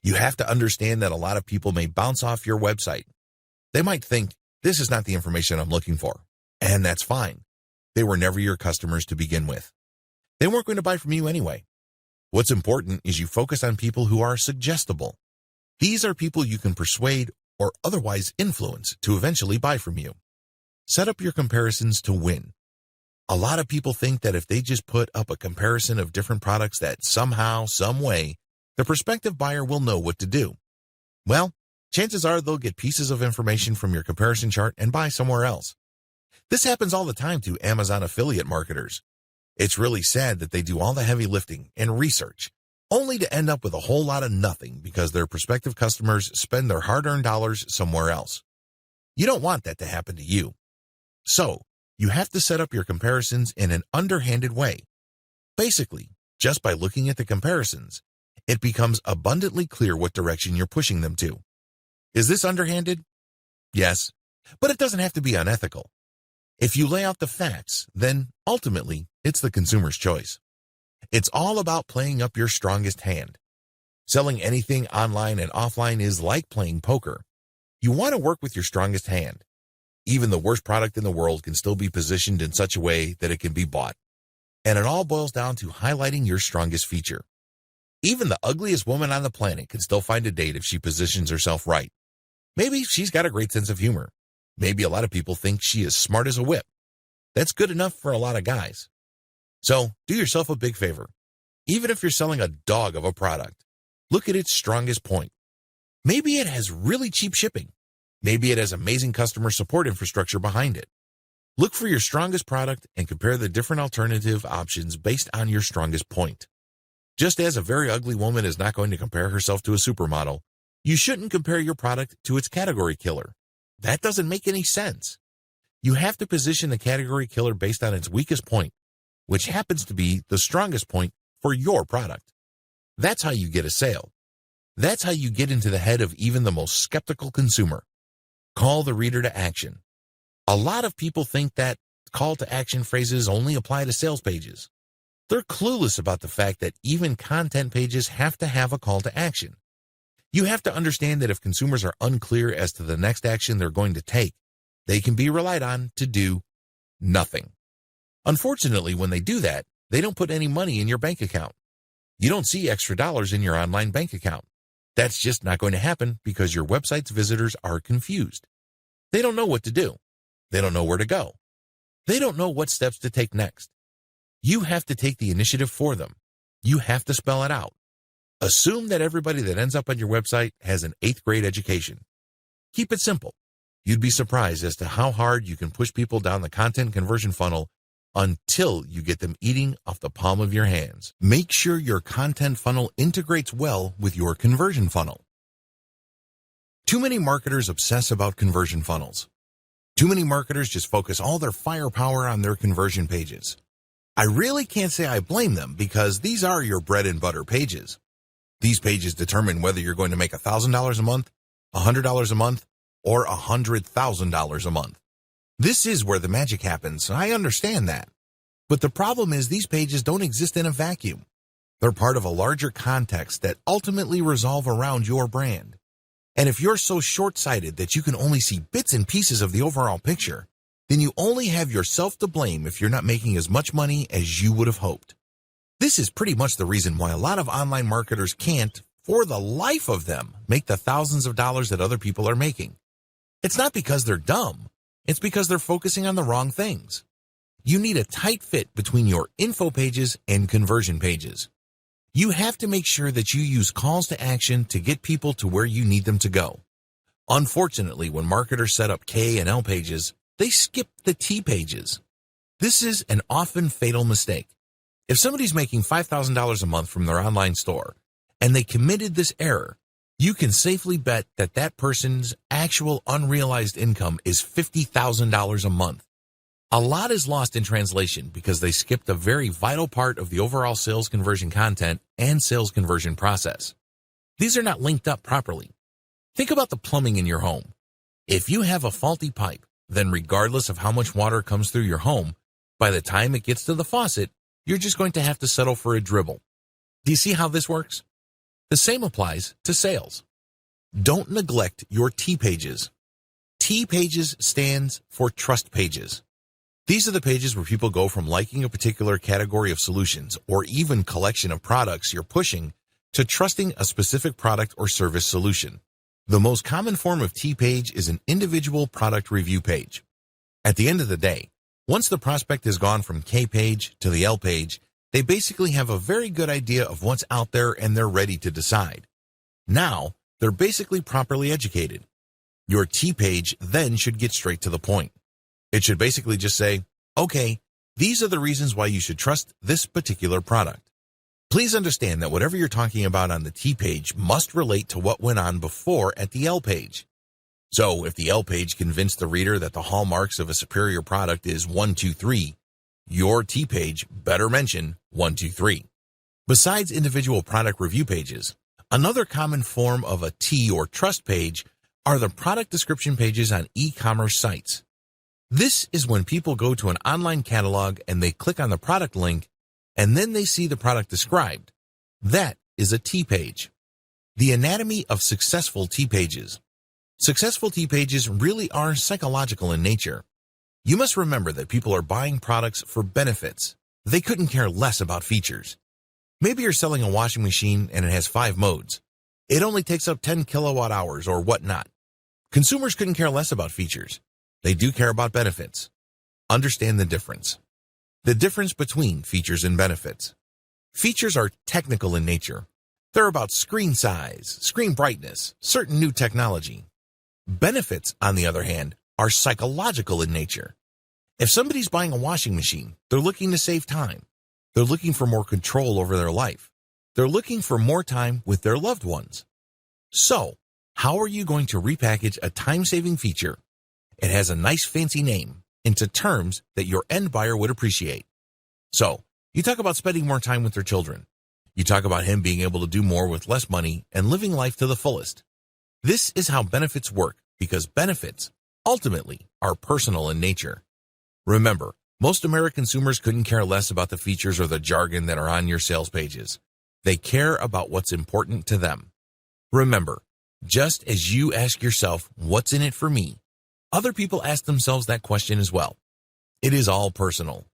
[SPEAKER 1] You have to understand that a lot of people may bounce off your website. They might think, this is not the information I'm looking for. And that's fine. They were never your customers to begin with. They weren't going to buy from you anyway. What's important is you focus on people who are suggestible. These are people you can persuade or otherwise influence to eventually buy from you. Set up your comparisons to win. A lot of people think that if they just put up a comparison of different products that somehow, some way, the prospective buyer will know what to do. Well, chances are they'll get pieces of information from your comparison chart and buy somewhere else. This happens all the time to Amazon affiliate marketers. It's really sad that they do all the heavy lifting and research, only to end up with a whole lot of nothing because their prospective customers spend their hard-earned dollars somewhere else. You don't want that to happen to you. So, you have to set up your comparisons in an underhanded way. Basically, just by looking at the comparisons, it becomes abundantly clear what direction you're pushing them to. Is this underhanded? Yes, but it doesn't have to be unethical. If you lay out the facts, then ultimately, it's the consumer's choice. It's all about playing up your strongest hand. Selling anything online and offline is like playing poker. You want to work with your strongest hand. Even the worst product in the world can still be positioned in such a way that it can be bought. And it all boils down to highlighting your strongest feature. Even the ugliest woman on the planet can still find a date if she positions herself right. Maybe she's got a great sense of humor. Maybe a lot of people think she is smart as a whip. That's good enough for a lot of guys. So, do yourself a big favor. Even if you're selling a dog of a product, look at its strongest point. Maybe it has really cheap shipping. Maybe it has amazing customer support infrastructure behind it. Look for your strongest product and compare the different alternative options based on your strongest point. Just as a very ugly woman is not going to compare herself to a supermodel, you shouldn't compare your product to its category killer. That doesn't make any sense. You have to position the category killer based on its weakest point, which happens to be the strongest point for your product. That's how you get a sale. That's how you get into the head of even the most skeptical consumer. Call the reader to action. A lot of people think that call to action phrases only apply to sales pages. They're clueless about the fact that even content pages have to have a call to action. You have to understand that if consumers are unclear as to the next action they're going to take, they can be relied on to do nothing. Unfortunately, when they do that, they don't put any money in your bank account. You don't see extra dollars in your online bank account. That's just not going to happen because your website's visitors are confused. They don't know what to do. They don't know where to go. They don't know what steps to take next. You have to take the initiative for them. You have to spell it out. Assume that everybody that ends up on your website has an 8th grade education. Keep it simple. You'd be surprised as to how hard you can push people down the content conversion funnel until you get them eating off the palm of your hands. Make sure your content funnel integrates well with your conversion funnel. Too many marketers obsess about conversion funnels. Too many marketers just focus all their firepower on their conversion pages. I really can't say I blame them because these are your bread and butter pages. These pages determine whether you're going to make $1,000 a month, $100 a month, or $100,000 a month. This is where the magic happens. I understand that. But the problem is these pages don't exist in a vacuum. They're part of a larger context that ultimately revolve around your brand. And if you're so short-sighted that you can only see bits and pieces of the overall picture, then you only have yourself to blame if you're not making as much money as you would have hoped. This is pretty much the reason why a lot of online marketers can't, for the life of them, make the thousands of dollars that other people are making. It's not because they're dumb. It's because they're focusing on the wrong things. You need a tight fit between your info pages and conversion pages. You have to make sure that you use calls to action to get people to where you need them to go. Unfortunately, when marketers set up K and L pages, they skip the T pages. This is an often fatal mistake. If somebody's making $5,000 a month from their online store and they committed this error, you can safely bet that that person's actual unrealized income is $50,000 a month. A lot is lost in translation because they skipped a very vital part of the overall sales conversion content and sales conversion process. These are not linked up properly. Think about the plumbing in your home. If you have a faulty pipe, then regardless of how much water comes through your home, by the time it gets to the faucet, you're just going to have to settle for a dribble. Do you see how this works? The same applies to sales. Don't neglect your T pages. T pages stands for trust pages. These are the pages where people go from liking a particular category of solutions or even collection of products you're pushing to trusting a specific product or service solution. The most common form of T page is an individual product review page. At the end of the day, once the prospect has gone from K page to the L page, they basically have a very good idea of what's out there and they're ready to decide. Now, they're basically properly educated. Your T page then should get straight to the point. It should basically just say, okay, these are the reasons why you should trust this particular product. Please understand that whatever you're talking about on the T page must relate to what went on before at the L page. So if the L page convinced the reader that the hallmarks of a superior product is 1, 2, 3, your T page better mention 1, 2, 3. Besides individual product review pages, another common form of a T or trust page are the product description pages on e-commerce sites. This is when people go to an online catalog and they click on the product link and then they see the product described. That is a T page. The anatomy of successful T pages. Successful T pages really are psychological in nature. You must remember that people are buying products for benefits. They couldn't care less about features. Maybe you're selling a washing machine and it has 5 modes. It only takes up 10 kilowatt hours or whatnot. Consumers couldn't care less about features. They do care about benefits. Understand the difference. The difference between features and benefits. Features are technical in nature. They're about screen size, screen brightness, certain new technology. Benefits, on the other hand, are psychological in nature. If somebody's buying a washing machine, they're looking to save time. They're looking for more control over their life. They're looking for more time with their loved ones. So, how are you going to repackage a time-saving feature? It has a nice fancy name into terms that your end buyer would appreciate. So, you talk about spending more time with their children. You talk about him being able to do more with less money and living life to the fullest. This is how benefits work because benefits, ultimately, are personal in nature. Remember, most American consumers couldn't care less about the features or the jargon that are on your sales pages. They care about what's important to them. Remember, just as you ask yourself, what's in it for me? Other people ask themselves that question as well. It is all personal.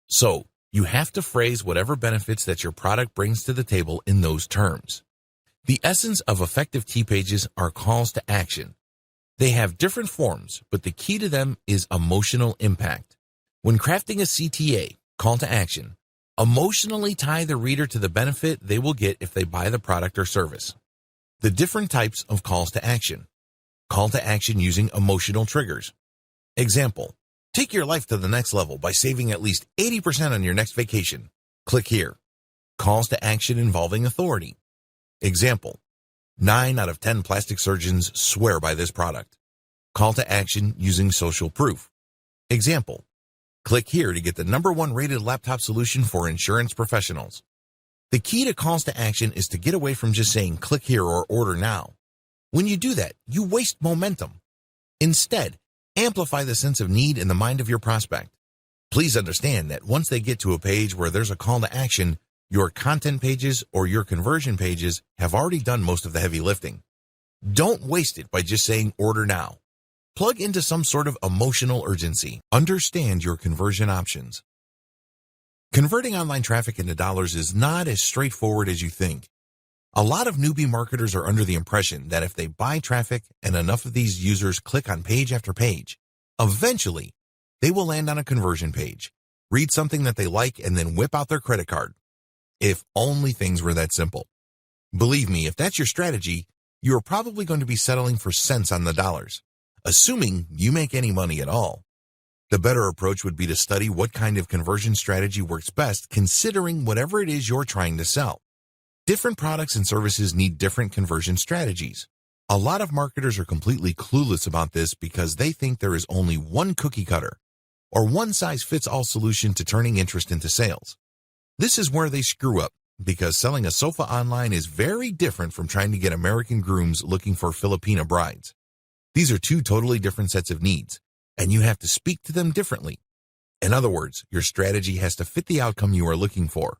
[SPEAKER 1] So, you have to phrase whatever benefits that your product brings to the table in those terms. The essence of effective T pages are calls to action. They have different forms, but the key to them is emotional impact. When crafting a CTA, call to action, emotionally tie the reader to the benefit they will get if they buy the product or service. The different types of calls to action. Call to action using emotional triggers. Example, take your life to the next level by saving at least 80% on your next vacation. Click here. Calls to action involving authority. Example, 9 out of 10 plastic surgeons swear by this product. Call to action using social proof. Example, click here to get the #1 rated laptop solution for insurance professionals. The key to calls to action is to get away from just saying click here or order now. When you do that, you waste momentum. Instead, amplify the sense of need in the mind of your prospect. Please understand that once they get to a page where there's a call to action, your content pages or your conversion pages have already done most of the heavy lifting. Don't waste it by just saying order now. Plug into some sort of emotional urgency. Understand your conversion options. Converting online traffic into dollars is not as straightforward as you think. A lot of newbie marketers are under the impression that if they buy traffic and enough of these users click on page after page, eventually they will land on a conversion page, read something that they like, and then whip out their credit card. If only things were that simple. Believe me, if that's your strategy, you are probably going to be settling for cents on the dollars, assuming you make any money at all. The better approach would be to study what kind of conversion strategy works best, considering whatever it is you're trying to sell. Different products and services need different conversion strategies. A lot of marketers are completely clueless about this because they think there is only one cookie cutter or one-size-fits-all solution to turning interest into sales. This is where they screw up, because selling a sofa online is very different from trying to get American grooms looking for Filipina brides. These are two totally different sets of needs, and you have to speak to them differently. In other words, your strategy has to fit the outcome you are looking for.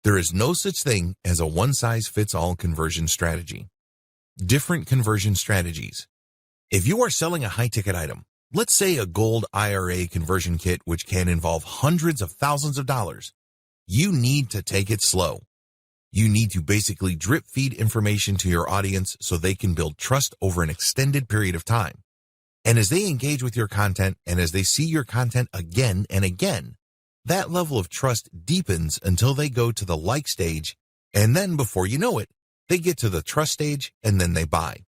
[SPEAKER 1] There is no such thing as a one-size-fits-all conversion strategy. Different conversion strategies. If you are selling a high-ticket item, let's say a gold IRA conversion kit which can involve hundreds of thousands of dollars, you need to take it slow. You need to basically drip feed information to your audience so they can build trust over an extended period of time. And as they engage with your content and as they see your content again and again, that level of trust deepens until they go to the like stage, and then before you know it, they get to the trust stage and then they buy.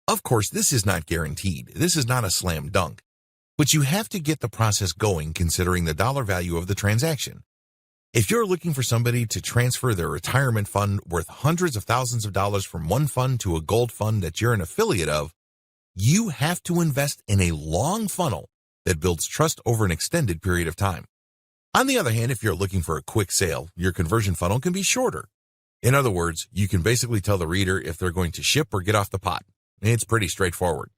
[SPEAKER 1] Of course, this is not guaranteed. This is not a slam dunk. But you have to get the process going considering the dollar value of the transaction. If you're looking for somebody to transfer their retirement fund worth hundreds of thousands of dollars from one fund to a gold fund that you're an affiliate of, you have to invest in a long funnel that builds trust over an extended period of time. On the other hand, if you're looking for a quick sale, your conversion funnel can be shorter. In other words, you can basically tell the reader if they're going to ship or get off the pot. It's pretty straightforward.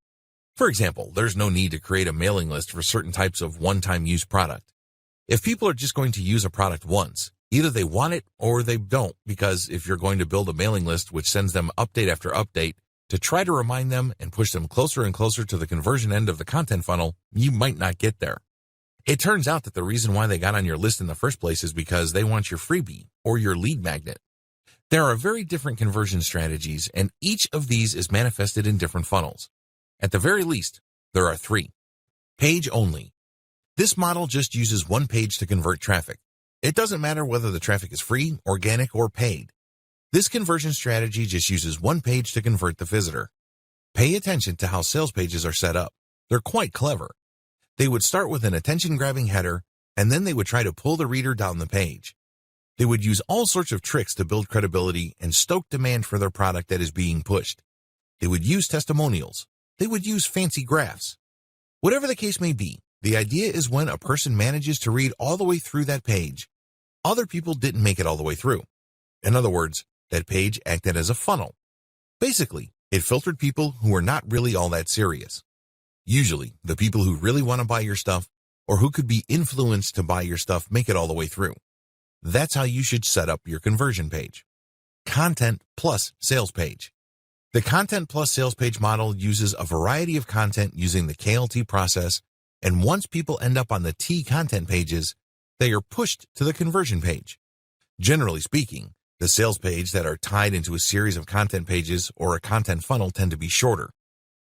[SPEAKER 1] For example, there's no need to create a mailing list for certain types of one-time use product. If people are just going to use a product once, either they want it or they don't, because if you're going to build a mailing list which sends them update after update to try to remind them and push them closer and closer to the conversion end of the content funnel, you might not get there. It turns out that the reason why they got on your list in the first place is because they want your freebie or your lead magnet. There are very different conversion strategies, and each of these is manifested in different funnels. At the very least, there are three. Page only. This model just uses one page to convert traffic. It doesn't matter whether the traffic is free, organic, or paid. This conversion strategy just uses one page to convert the visitor. Pay attention to how sales pages are set up. They're quite clever. They would start with an attention-grabbing header, and then they would try to pull the reader down the page. They would use all sorts of tricks to build credibility and stoke demand for their product that is being pushed. They would use testimonials. They would use fancy graphs. Whatever the case may be, the idea is when a person manages to read all the way through that page, other people didn't make it all the way through. In other words, that page acted as a funnel. Basically, it filtered people who were not really all that serious. Usually, the people who really want to buy your stuff or who could be influenced to buy your stuff make it all the way through. That's how you should set up your conversion page. Content plus sales page. The content plus sales page model uses a variety of content using the KLT process, and once people end up on the T content pages, they are pushed to the conversion page. Generally speaking, the sales page that are tied into a series of content pages or a content funnel tend to be shorter.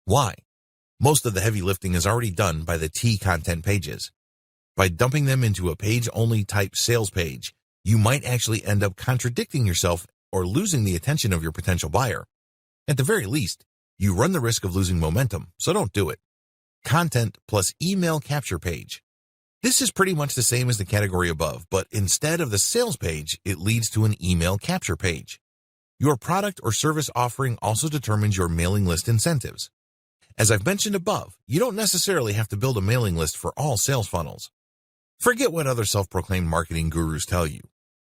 [SPEAKER 1] Why? Most of the heavy lifting is already done by the T content pages. By dumping them into a page-only type sales page, you might actually end up contradicting yourself or losing the attention of your potential buyer. At the very least, you run the risk of losing momentum, so don't do it. Content plus email capture page. This is pretty much the same as the category above, but instead of the sales page, it leads to an email capture page. Your product or service offering also determines your mailing list incentives. As I've mentioned above, you don't necessarily have to build a mailing list for all sales funnels. Forget what other self-proclaimed marketing gurus tell you.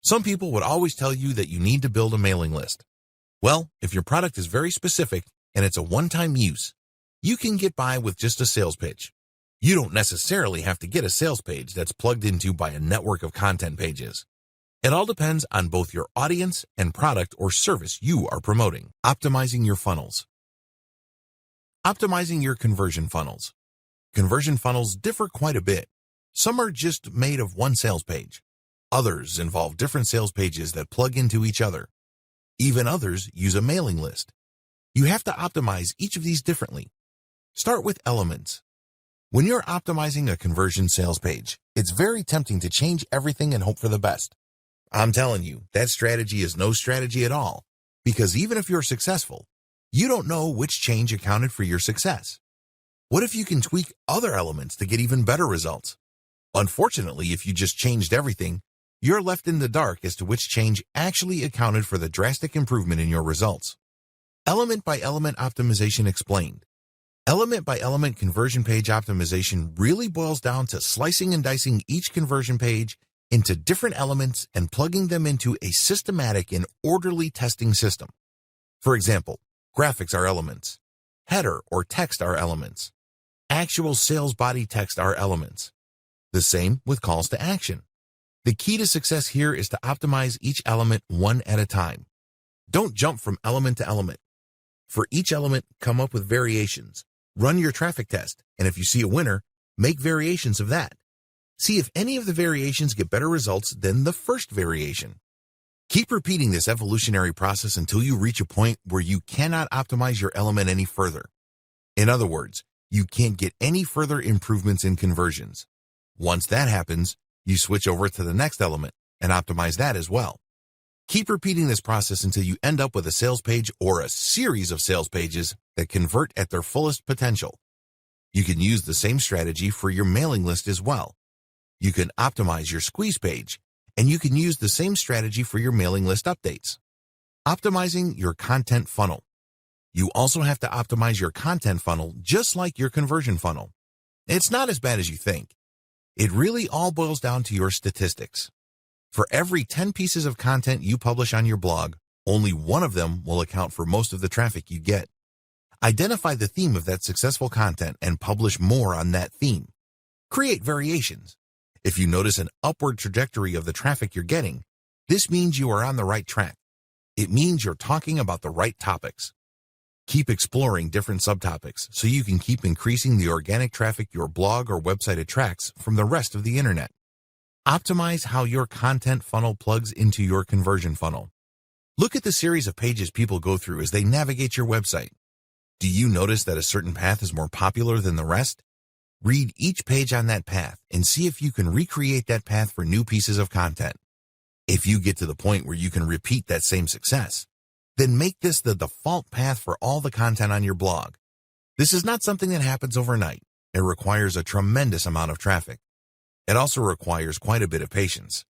[SPEAKER 1] Some people would always tell you that you need to build a mailing list. Well, if your product is very specific and it's a one-time use, you can get by with just a sales pitch. You don't necessarily have to get a sales page that's plugged into by a network of content pages. It all depends on both your audience and product or service you are promoting. Optimizing your funnels. Optimizing your conversion funnels. Conversion funnels differ quite a bit. Some are just made of one sales page. Others involve different sales pages that plug into each other. Even others use a mailing list. You have to optimize each of these differently. Start with elements. When you're optimizing a conversion sales page, it's very tempting to change everything and hope for the best. I'm telling you, that strategy is no strategy at all, because even if you're successful, you don't know which change accounted for your success. What if you can tweak other elements to get even better results? Unfortunately, if you just changed everything, you're left in the dark as to which change actually accounted for the drastic improvement in your results. Element by element optimization explained. Element by element conversion page optimization really boils down to slicing and dicing each conversion page into different elements and plugging them into a systematic and orderly testing system. For example, graphics are elements. Header or text are elements. Actual sales body text are elements. The same with calls to action. The key to success here is to optimize each element one at a time. Don't jump from element to element. For each element, come up with variations. Run your traffic test, and if you see a winner, make variations of that. See if any of the variations get better results than the first variation. Keep repeating this evolutionary process until you reach a point where you cannot optimize your element any further. In other words, you can't get any further improvements in conversions. Once that happens, you switch over to the next element and optimize that as well. Keep repeating this process until you end up with a sales page or a series of sales pages that convert at their fullest potential. You can use the same strategy for your mailing list as well. You can optimize your squeeze page, and you can use the same strategy for your mailing list updates. Optimizing your content funnel. You also have to optimize your content funnel just like your conversion funnel. It's not as bad as you think. It really all boils down to your statistics. For every 10 pieces of content you publish on your blog, only one of them will account for most of the traffic you get. Identify the theme of that successful content and publish more on that theme. Create variations. If you notice an upward trajectory of the traffic you're getting, this means you are on the right track. It means you're talking about the right topics. Keep exploring different subtopics so you can keep increasing the organic traffic your blog or website attracts from the rest of the internet. Optimize how your content funnel plugs into your conversion funnel. Look at the series of pages people go through as they navigate your website. Do you notice that a certain path is more popular than the rest? Read each page on that path and see if you can recreate that path for new pieces of content. If you get to the point where you can repeat that same success, then make this the default path for all the content on your blog. This is not something that happens overnight. It requires a tremendous amount of traffic. It also requires quite a bit of patience.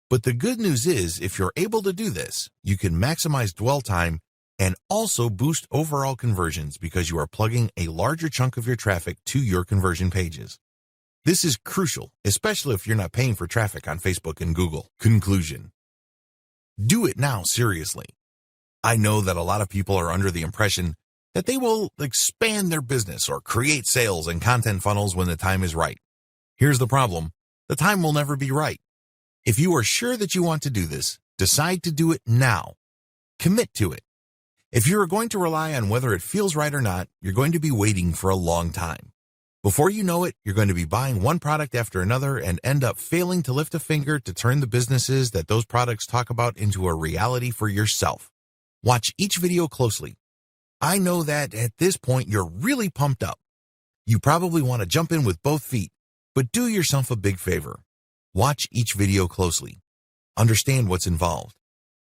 [SPEAKER 1] But the good news is, if you're able to do this, you can maximize dwell time and also boost overall conversions because you are plugging a larger chunk of your traffic to your conversion pages. This is crucial, especially if you're not paying for traffic on Facebook and Google. Conclusion. Do it now, seriously. I know that a lot of people are under the impression that they will expand their business or create sales and content funnels when the time is right. Here's the problem. The time will never be right. If you are sure that you want to do this, decide to do it now. Commit to it. If you are going to rely on whether it feels right or not, you're going to be waiting for a long time. Before you know it, you're going to be buying one product after another and end up failing to lift a finger to turn the businesses that those products talk about into a reality for yourself. Watch each video closely. I know that at this point you're really pumped up. You probably want to jump in with both feet, but do yourself a big favor. Watch each video closely. Understand what's involved.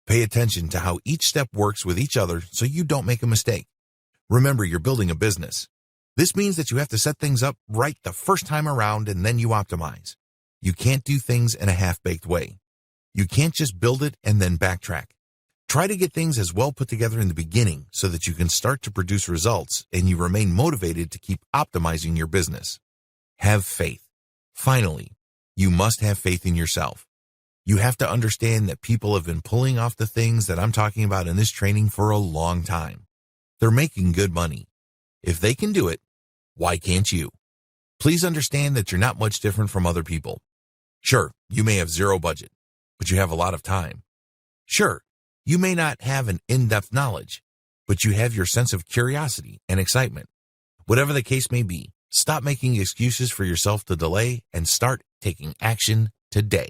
[SPEAKER 1] Pay attention to how each step works with each other so you don't make a mistake. Remember, you're building a business. This means that you have to set things up right the first time around and then you optimize. You can't do things in a half-baked way. You can't just build it and then backtrack. Try to get things as well put together in the beginning so that you can start to produce results and you remain motivated to keep optimizing your business. Have faith. Finally, you must have faith in yourself. You have to understand that people have been pulling off the things that I'm talking about in this training for a long time. They're making good money. If they can do it, why can't you? Please understand that you're not much different from other people. Sure, you may have zero budget, but you have a lot of time. Sure, you may not have an in-depth knowledge, but you have your sense of curiosity and excitement. Whatever the case may be, stop making excuses for yourself to delay and start taking action today.